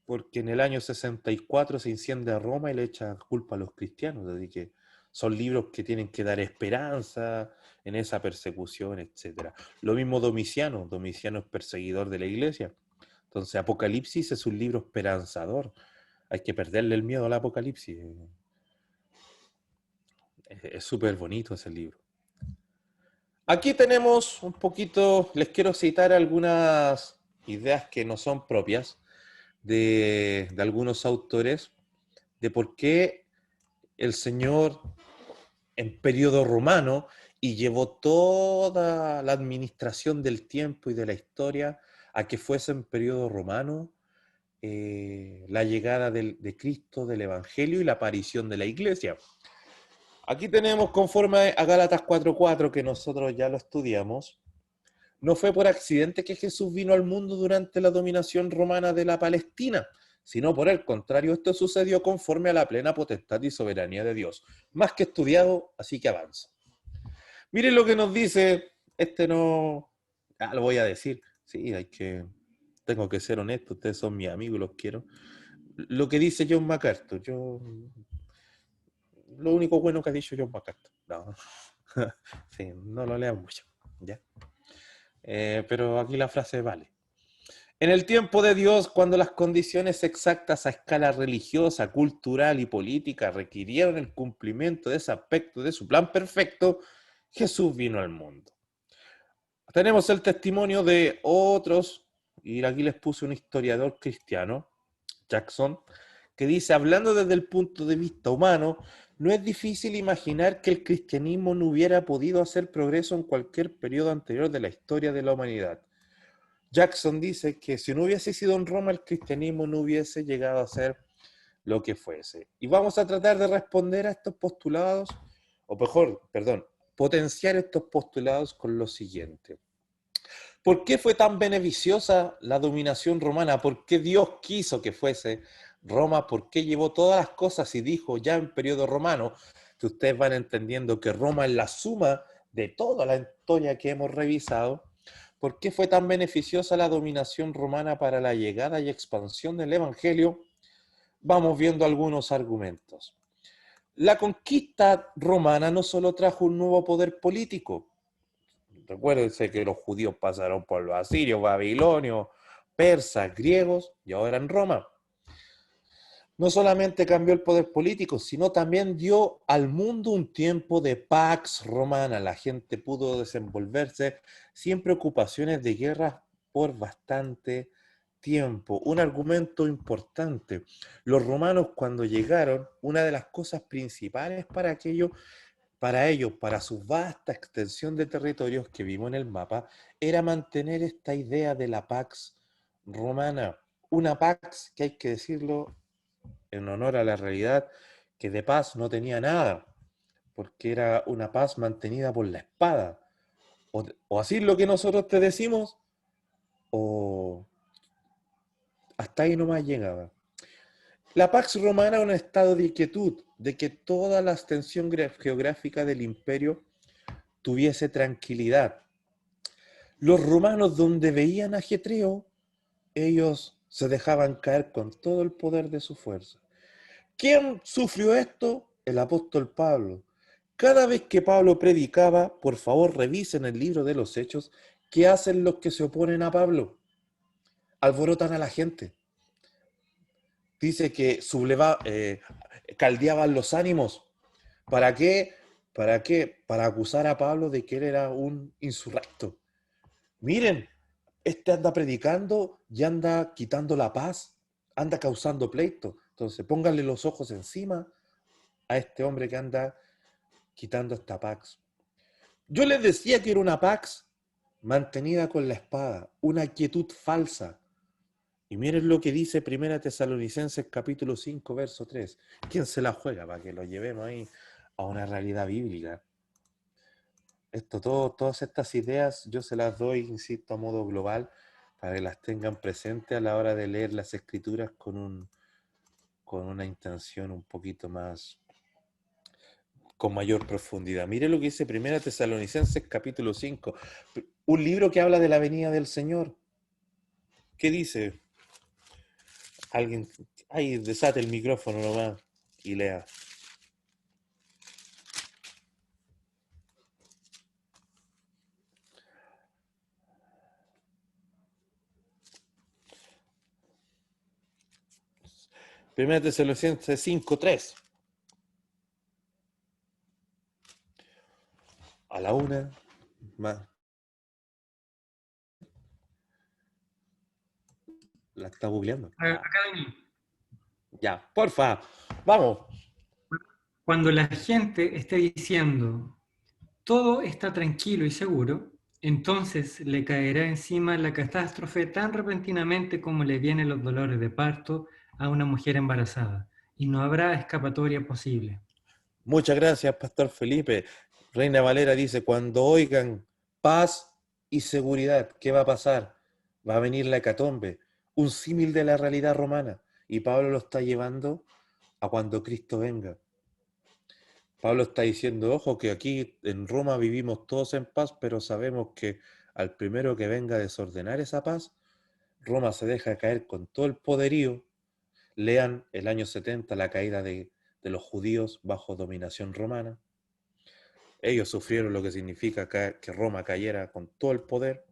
porque en el año 64 se incendia Roma y le echa culpa a los cristianos. Así que son libros que tienen que dar esperanza en esa persecución, etc. Lo mismo Domiciano. Domiciano es perseguidor de la iglesia. Entonces Apocalipsis es un libro esperanzador. Hay que perderle el miedo al Apocalipsis. Es súper bonito ese libro. Aquí tenemos un poquito, les quiero citar algunas ideas que no son propias de algunos autores, de por qué el Señor en periodo romano y llevó toda la administración del tiempo y de la historia a que fuese en periodo romano la llegada de Cristo, del Evangelio y la aparición de la iglesia. Aquí tenemos, conforme a Gálatas 4:4, que nosotros ya lo estudiamos, no fue por accidente que Jesús vino al mundo durante la dominación romana de la Palestina, sino por el contrario, esto sucedió conforme a la plena potestad y soberanía de Dios. Más que estudiado, así que avanza. Miren lo que nos dice, lo voy a decir, sí, tengo que ser honesto, ustedes son mis amigos, los quiero. Lo que dice John MacArthur, lo único bueno que ha dicho John MacArthur. No, sí, no lo lean mucho, ¿ya? Pero aquí la frase vale. En el tiempo de Dios, cuando las condiciones exactas a escala religiosa, cultural y política requirieron el cumplimiento de ese aspecto de su plan perfecto, Jesús vino al mundo. Tenemos el testimonio de otros, y aquí les puse un historiador cristiano, Jackson, que dice, hablando desde el punto de vista humano, no es difícil imaginar que el cristianismo no hubiera podido hacer progreso en cualquier periodo anterior de la historia de la humanidad. Jackson dice que si no hubiese sido en Roma, el cristianismo no hubiese llegado a ser lo que fuese. Y vamos a tratar de responder a estos postulados, o mejor, perdón, potenciar estos postulados con lo siguiente. ¿Por qué fue tan beneficiosa la dominación romana? ¿Por qué Dios quiso que fuese Roma? ¿Por qué llevó todas las cosas y dijo ya en periodo romano, que ustedes van entendiendo que Roma es la suma de toda la historia que hemos revisado? ¿Por qué fue tan beneficiosa la dominación romana para la llegada y expansión del Evangelio? Vamos viendo algunos argumentos. La conquista romana no solo trajo un nuevo poder político. Recuérdense que los judíos pasaron por los asirios, babilonios, persas, griegos y ahora en Roma. No solamente cambió el poder político, sino también dio al mundo un tiempo de pax romana. La gente pudo desenvolverse sin preocupaciones de guerra por bastante tiempo. Un argumento importante. Los romanos cuando llegaron, una de las cosas principales para ellos, para su vasta extensión de territorios que vimos en el mapa, era mantener esta idea de la pax romana. Una pax que hay que decirlo en honor a la realidad, que de paz no tenía nada, porque era una paz mantenida por la espada. O así lo que nosotros te decimos, o hasta ahí nomás llegaba. La Pax Romana era un estado de quietud, de que toda la extensión geográfica del imperio tuviese tranquilidad. Los romanos, donde veían ajetreo, ellos se dejaban caer con todo el poder de su fuerza. ¿Quién sufrió esto? El apóstol Pablo. Cada vez que Pablo predicaba, por favor revisen el libro de los Hechos, ¿qué hacen los que se oponen a Pablo? Alborotan a la gente. Dice que caldeaban los ánimos. ¿Para qué? ¿Para qué? Para acusar a Pablo de que él era un insurrecto. Miren, este anda predicando y anda quitando la paz, anda causando pleito. Entonces, pónganle los ojos encima a este hombre que anda quitando esta pax. Yo les decía que era una pax mantenida con la espada, una quietud falsa. Y miren lo que dice 1 Tesalonicenses capítulo 5, verso 3. ¿Quién se la juega para que lo llevemos ahí a una realidad bíblica? Todas estas ideas yo se las doy, insisto, a modo global, para que las tengan presentes a la hora de leer las escrituras con una intención un poquito más, con mayor profundidad. Mire lo que dice 1 Tesalonicenses capítulo 5, un libro que habla de la venida del Señor. ¿Qué dice? Alguien, ahí desate el micrófono nomás y lea. Primera Tesalonicenses 5:3. A la una, más. La está googleando. Acá, Daniel. Ya, porfa, vamos. Cuando la gente esté diciendo, todo está tranquilo y seguro, entonces le caerá encima la catástrofe tan repentinamente como le vienen los dolores de parto a una mujer embarazada, y no habrá escapatoria posible. Muchas gracias, Pastor Felipe. Reina Valera dice, cuando oigan paz y seguridad, ¿qué va a pasar? Va a venir la hecatombe, un símil de la realidad romana. Y Pablo lo está llevando a cuando Cristo venga. Pablo está diciendo, ojo, que aquí en Roma vivimos todos en paz, pero sabemos que al primero que venga a desordenar esa paz, Roma se deja caer con todo el poderío. Lean el año 70, la caída de los judíos bajo dominación romana. Ellos sufrieron lo que significa que Roma cayera con todo el poder.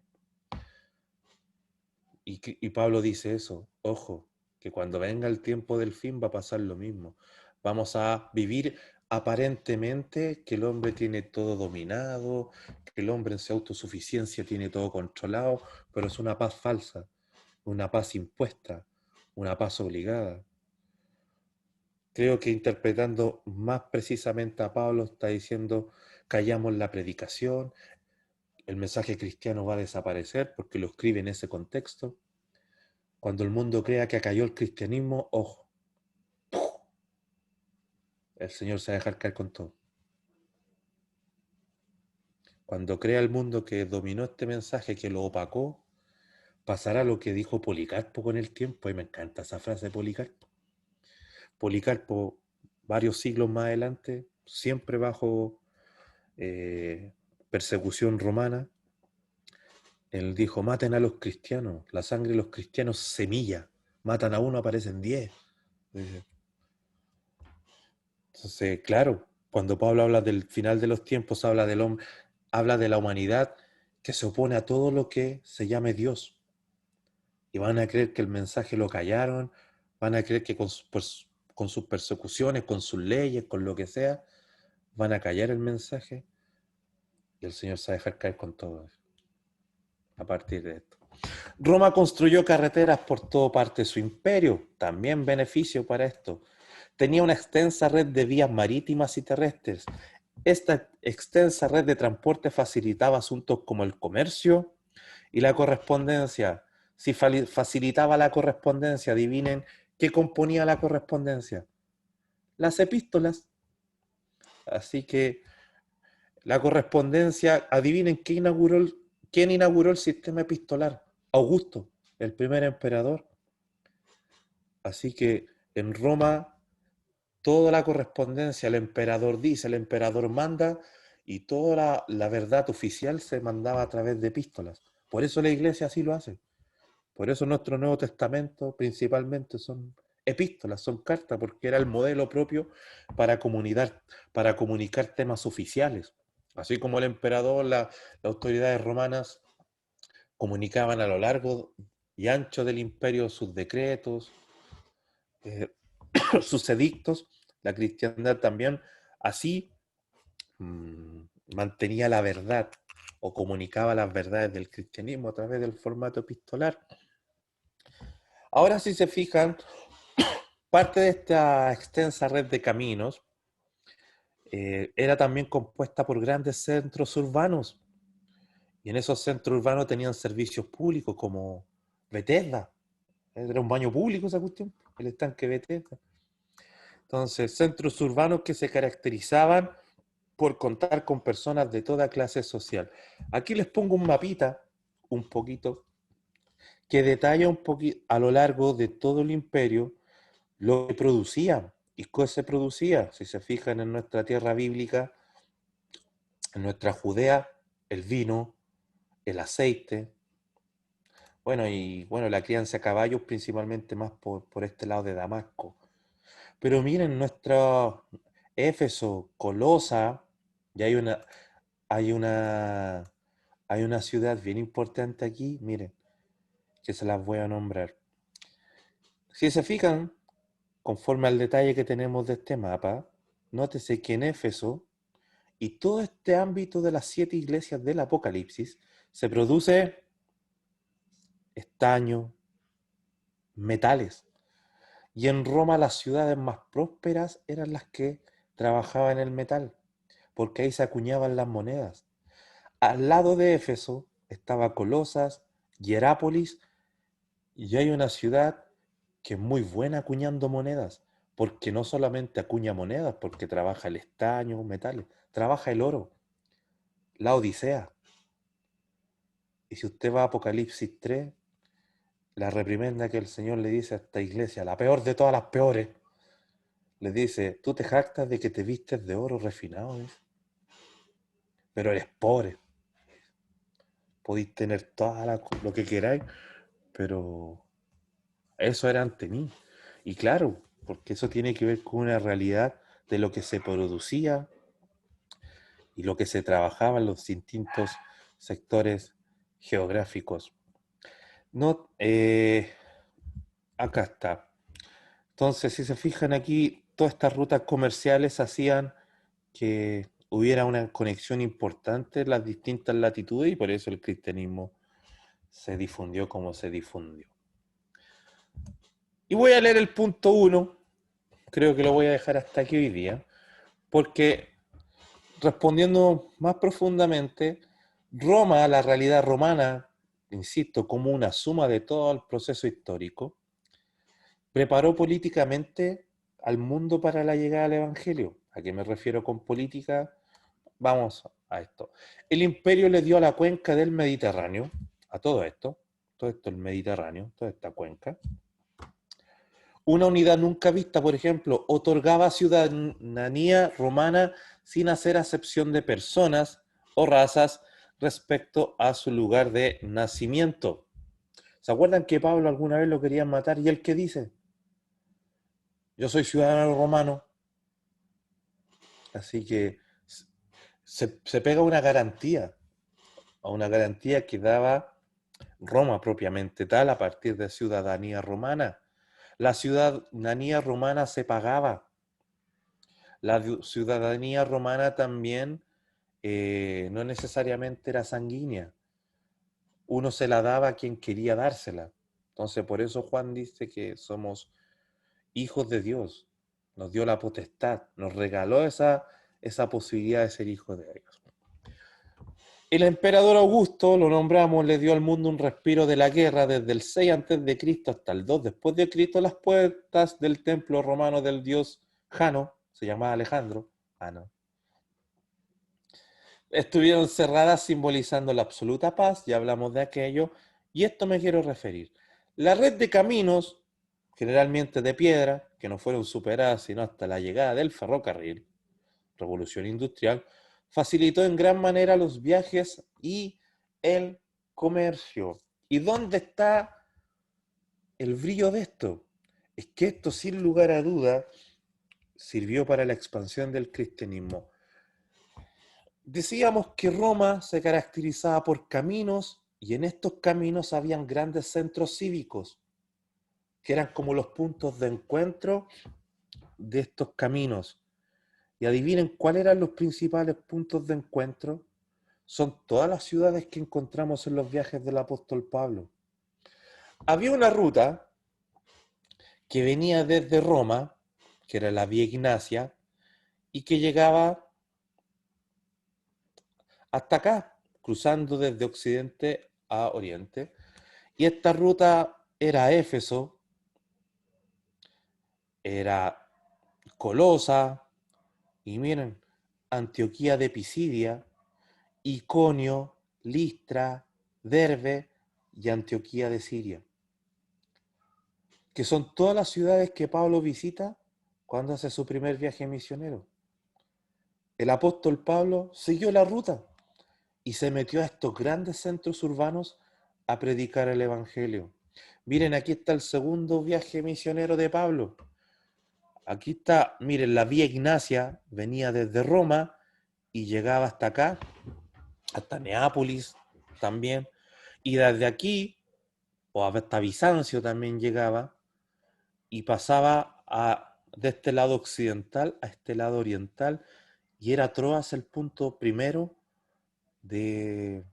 Y Pablo dice eso, ojo, que cuando venga el tiempo del fin va a pasar lo mismo. Vamos a vivir aparentemente que el hombre tiene todo dominado, que el hombre en su autosuficiencia tiene todo controlado, pero es una paz falsa, una paz impuesta, una paz obligada. Creo que interpretando más precisamente a Pablo está diciendo, callamos la predicación, el mensaje cristiano va a desaparecer porque lo escribe en ese contexto. Cuando el mundo crea que cayó el cristianismo, ojo, el Señor se va a dejar caer con todo. Cuando crea el mundo que dominó este mensaje, que lo opacó, pasará lo que dijo Policarpo con el tiempo, y me encanta esa frase de Policarpo. Policarpo, varios siglos más adelante, siempre bajo persecución romana, él dijo, maten a los cristianos, la sangre de los cristianos semilla, matan a uno, aparecen 10. Entonces, claro, cuando Pablo habla del final de los tiempos, habla del hombre, habla de la humanidad que se opone a todo lo que se llame Dios. Y van a creer que el mensaje lo callaron, van a creer que con sus persecuciones, con sus leyes, con lo que sea, van a callar el mensaje y el Señor se va a dejar caer con todo eso. A partir de esto. Roma construyó carreteras por toda parte de su imperio, también beneficio para esto. Tenía una extensa red de vías marítimas y terrestres. Esta extensa red de transporte facilitaba asuntos como el comercio y la correspondencia. Si facilitaba la correspondencia, adivinen qué componía la correspondencia. Las epístolas. Así que la correspondencia, adivinen quién inauguró el sistema epistolar. Augusto, el primer emperador. Así que en Roma toda la correspondencia, el emperador dice, el emperador manda, y toda la verdad oficial se mandaba a través de epístolas. Por eso la iglesia así lo hace. Por eso nuestro Nuevo Testamento principalmente son epístolas, son cartas, porque era el modelo propio para comunicar temas oficiales. Así como el emperador, las autoridades romanas comunicaban a lo largo y ancho del imperio sus decretos, sus edictos, la cristiandad también así mantenía la verdad o comunicaba las verdades del cristianismo a través del formato epistolar. Ahora, si se fijan, parte de esta extensa red de caminos era también compuesta por grandes centros urbanos. Y en esos centros urbanos tenían servicios públicos como Bethesda. Era un baño público esa cuestión, el estanque Bethesda. Entonces, centros urbanos que se caracterizaban por contar con personas de toda clase social. Aquí les pongo un mapita, un poquito, que detalla un poquito a lo largo de todo el imperio lo que producía y qué se producía. Si se fijan en nuestra tierra bíblica, en nuestra Judea, el vino, el aceite, bueno, la crianza de caballos principalmente más por este lado de Damasco. Pero miren, nuestro Éfeso, Colosa, y hay una, hay una ciudad bien importante aquí, miren, que se las voy a nombrar. Si se fijan, conforme al detalle que tenemos de este mapa, nótese que en Éfeso y todo este ámbito de las 7 iglesias del Apocalipsis se produce estaño, metales. Y en Roma las ciudades más prósperas eran las que trabajaban el metal, porque ahí se acuñaban las monedas. Al lado de Éfeso estaba Colosas, Hierápolis, y hay una ciudad que es muy buena acuñando monedas, porque no solamente acuña monedas, porque trabaja el estaño, metales, trabaja el oro, la Odisea. Y si usted va a Apocalipsis 3, la reprimenda que el Señor le dice a esta iglesia, la peor de todas las peores, le dice, tú te jactas de que te vistes de oro refinado, ¿ves? Pero eres pobre. Podéis tener todo lo que queráis, pero eso era ante mí. Y claro, porque eso tiene que ver con una realidad de lo que se producía y lo que se trabajaba en los distintos sectores geográficos. No, acá está. Entonces, si se fijan aquí, todas estas rutas comerciales hacían que hubiera una conexión importante en las distintas latitudes y por eso el cristianismo se difundió como se difundió. Y voy a leer el punto 1, creo que lo voy a dejar hasta aquí hoy día, porque respondiendo más profundamente, Roma, la realidad romana, insisto, como una suma de todo el proceso histórico, preparó políticamente al mundo para la llegada del Evangelio. ¿A qué me refiero con política? Vamos a esto. El imperio le dio a la cuenca del Mediterráneo, a todo esto el Mediterráneo, toda esta cuenca, una unidad nunca vista, por ejemplo, otorgaba ciudadanía romana sin hacer acepción de personas o razas respecto a su lugar de nacimiento. ¿Se acuerdan que Pablo alguna vez lo querían matar? ¿Y él qué dice? Yo soy ciudadano romano. Así que se pega una garantía, a una garantía que daba Roma propiamente tal a partir de ciudadanía romana. La ciudadanía romana se pagaba. La ciudadanía romana también no necesariamente era sanguínea. Uno se la daba a quien quería dársela. Entonces, por eso Juan dice que somos hijos de Dios. Nos dio la potestad, nos regaló esa posibilidad de ser hijos de Dios. El emperador Augusto, lo nombramos, le dio al mundo un respiro de la guerra desde el 6 a.C. hasta el 2 después de Cristo. Las puertas del templo romano del dios Jano, se llamaba Alejandro, Jano, estuvieron cerradas simbolizando la absoluta paz, ya hablamos de aquello, y esto me quiero referir. La red de caminos, generalmente de piedra, que no fueron superadas sino hasta la llegada del ferrocarril, revolución industrial, facilitó en gran manera los viajes y el comercio. ¿Y dónde está el brillo de esto? Es que esto, sin lugar a duda, sirvió para la expansión del cristianismo. Decíamos que Roma se caracterizaba por caminos y en estos caminos habían grandes centros cívicos, que eran como los puntos de encuentro de estos caminos. Y adivinen cuáles eran los principales puntos de encuentro. Son todas las ciudades que encontramos en los viajes del apóstol Pablo. Había una ruta que venía desde Roma, que era la Vía Ignacia, y que llegaba hasta acá, cruzando desde occidente a oriente. Y esta ruta era Éfeso, era Colosa, y miren, Antioquía de Pisidia, Iconio, Listra, Derbe y Antioquía de Siria, que son todas las ciudades que Pablo visita cuando hace su primer viaje misionero. El apóstol Pablo siguió la ruta y se metió a estos grandes centros urbanos a predicar el Evangelio. Miren, aquí está el segundo viaje misionero de Pablo. Aquí está, miren, la Vía Ignacia venía desde Roma y llegaba hasta acá, hasta Neápolis también, y desde aquí, o hasta Bizancio también llegaba, y pasaba de este lado occidental a este lado oriental, y era Troas el punto primero de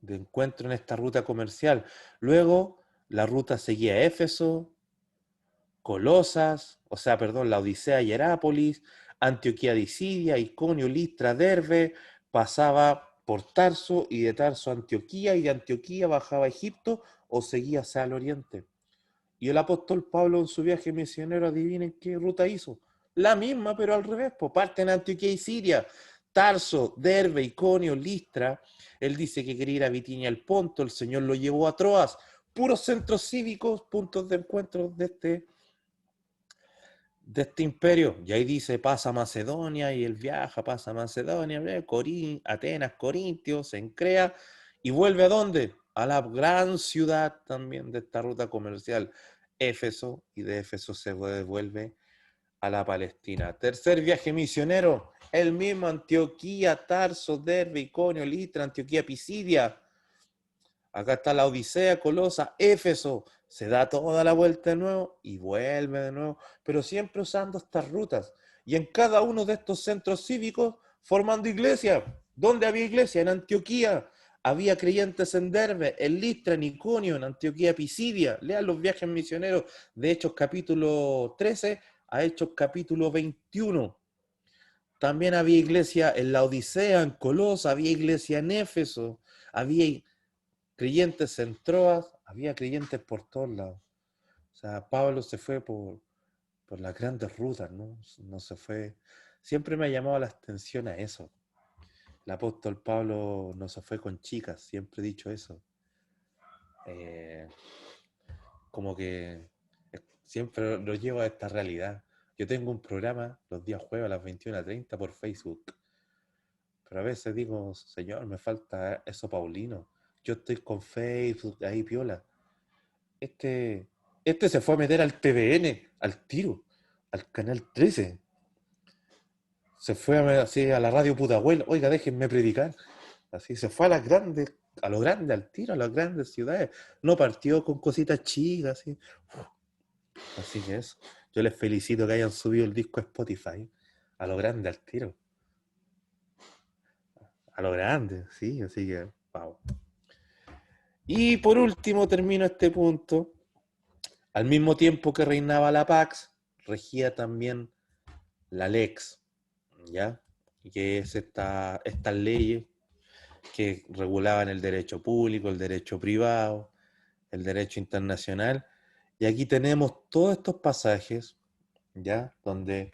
encuentro en esta ruta comercial. Luego la ruta seguía Éfeso, Colosas, la Odisea y Herápolis, Antioquía de Siria, Iconio, Listra, Derbe, pasaba por Tarso y de Tarso a Antioquía y de Antioquía bajaba a Egipto o seguía hacia el oriente. Y el apóstol Pablo en su viaje misionero, adivinen qué ruta hizo. La misma, pero al revés, parte en Antioquía y Siria, Tarso, Derbe, Iconio, Listra. Él dice que quería ir a Bitinia el Ponto, el Señor lo llevó a Troas, puros centros cívicos, puntos de encuentro de este imperio. Y ahí dice, pasa a Macedonia, y él viaja, pasa a Macedonia, Atenas, Corintios, Cencrea, y vuelve ¿a dónde? A la gran ciudad también de esta ruta comercial, Éfeso, y de Éfeso se devuelve a la Palestina. Tercer viaje misionero, el mismo Antioquía, Tarso, Derbe, Iconio, Listra, Antioquía, Pisidia. Acá está la Odisea, Colosa, Éfeso. Se da toda la vuelta de nuevo y vuelve de nuevo, pero siempre usando estas rutas. Y en cada uno de estos centros cívicos formando iglesia. ¿Dónde había iglesia? En Antioquía. Había creyentes en Derbe, en Listra, en Iconio, en Antioquía, Pisidia. Lean los viajes misioneros de Hechos capítulo 13 a Hechos capítulo 21. También había iglesia en la Odisea, en Colosa, había iglesia en Éfeso, había creyentes en Troas, había creyentes por todos lados. O sea, Pablo se fue por las grandes rutas, ¿no? No se fue. Siempre me ha llamado la atención a eso. El apóstol Pablo no se fue con chicas, siempre he dicho eso. Como que siempre lo llevo a esta realidad. Yo tengo un programa los días jueves a las 21:30 por Facebook. Pero a veces digo, Señor, me falta eso paulino. Yo estoy con Facebook, ahí piola. Este se fue a meter al TVN, al tiro, al canal 13. Se fue así a la radio Pudahuel, oiga, déjenme predicar. Así se fue a las grandes, a lo grande, al tiro, a las grandes ciudades. No partió con cositas chicas, así. Así que eso. Yo les felicito que hayan subido el disco a Spotify. A lo grande, al tiro. A lo grande, sí, así que, wow. Y por último termino este punto. Al mismo tiempo que reinaba la Pax, regía también la Lex, ¿ya? Que es estas leyes que regulaban el derecho público, el derecho privado, el derecho internacional. Y aquí tenemos todos estos pasajes, ¿ya? Donde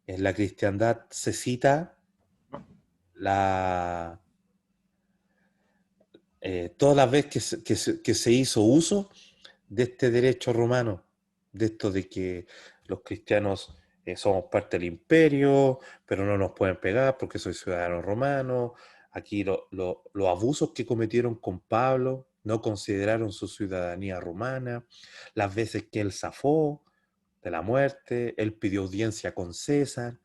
en la cristiandad se cita todas las veces que se hizo uso de este derecho romano, de esto de que los cristianos somos parte del imperio, pero no nos pueden pegar porque soy ciudadano romano. Aquí los abusos que cometieron con Pablo, no consideraron su ciudadanía romana, las veces que él zafó de la muerte, él pidió audiencia con César,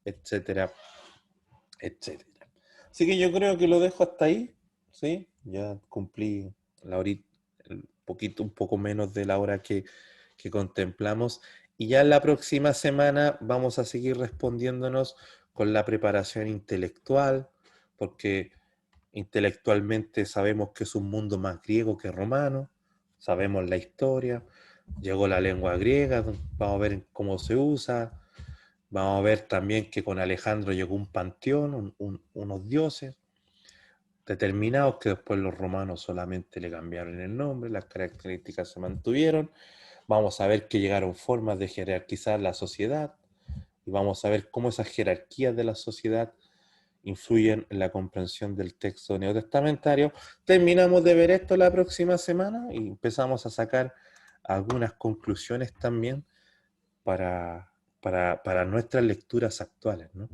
etcétera, etcétera. Así que yo creo que lo dejo hasta ahí, ¿sí? Ya cumplí la horita, un poco menos de la hora que contemplamos. Y ya en la próxima semana vamos a seguir respondiéndonos con la preparación intelectual, porque intelectualmente sabemos que es un mundo más griego que romano, sabemos la historia, llegó la lengua griega, vamos a ver cómo se usa, vamos a ver también que con Alejandro llegó un panteón, unos dioses determinados que después los romanos solamente le cambiaron el nombre, las características se mantuvieron. Vamos a ver que llegaron formas de jerarquizar la sociedad y vamos a ver cómo esas jerarquías de la sociedad influyen en la comprensión del texto neotestamentario. Terminamos de ver esto la próxima semana y empezamos a sacar algunas conclusiones también para nuestras lecturas actuales, ¿no?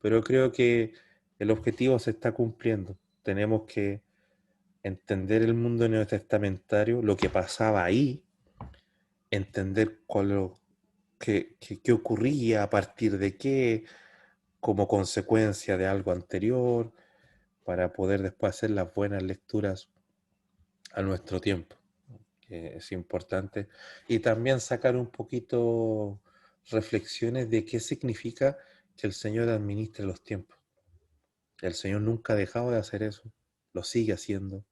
Pero creo que el objetivo se está cumpliendo. Tenemos que entender el mundo neotestamentario, lo que pasaba ahí, entender qué ocurría, a partir de qué, como consecuencia de algo anterior, para poder después hacer las buenas lecturas a nuestro tiempo, que es importante. Y también sacar un poquito reflexiones de qué significa que el Señor administre los tiempos. El Señor nunca ha dejado de hacer eso, lo sigue haciendo.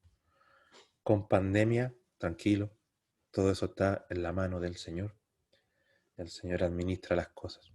Con pandemia, tranquilo, todo eso está en la mano del Señor. El Señor administra las cosas.